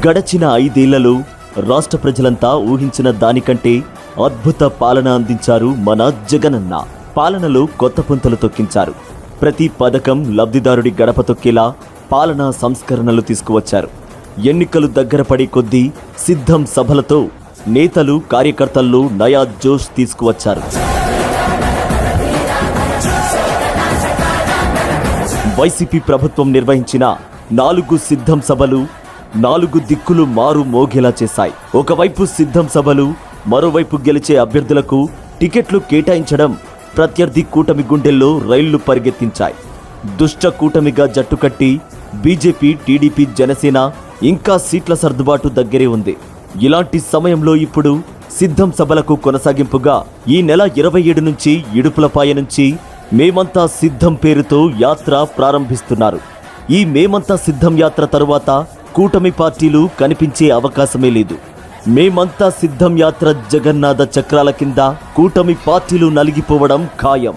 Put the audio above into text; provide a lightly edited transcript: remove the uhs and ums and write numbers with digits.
గడచిన 5 ఏళ్లలో రాష్ట్ర ప్రజలంతా ఊహించిన దానికంటే అద్భుత పాలన అందించారు మన జగనన్న. పాలనలో కొత్త పుంతలు తొక్కించారు. ప్రతి పథకం లబ్ధిదారుడి గడప తొక్కేలా పాలనా సంస్కరణలు తీసుకువచ్చారు. ఎన్నికలు దగ్గర పడే కొద్దీ సిద్ధం సభలతో నేతలు కార్యకర్తల్లో నయా జోష్ తీసుకువచ్చారు. వైసీపీ ప్రభుత్వం నిర్వహించిన 4 సిద్ధం సభలు 4 దిక్కులు మారు మోగేలా చేశాయి. ఒకవైపు సిద్ధం సభలు, మరోవైపు గెలిచే అభ్యర్థులకు టికెట్లు కేటాయించడం ప్రత్యర్థి కూటమి గుండెల్లో రైళ్లు పరిగెత్తించాయి. దుష్ట కూటమిగా జట్టుకట్టి బీజేపీ, టీడీపీ, జనసేన ఇంకా సీట్ల సర్దుబాటు దగ్గరే ఉంది. ఇలాంటి సమయంలో ఇప్పుడు సిద్ధం సభలకు కొనసాగింపుగా ఈ నెల 27 నుంచి ఇడుపులపాయ నుంచి మేమంతా సిద్ధం పేరుతో యాత్ర ప్రారంభిస్తున్నారు. ఈ మేమంతా సిద్ధం యాత్ర తరువాత కూటమి పార్టీలు కనిపించే అవకాశమే లేదు. మేమంతా సిద్ధం యాత్ర జగన్నాథ చక్రాల కింద కూటమి పార్టీలు నలిగిపోవడం ఖాయం.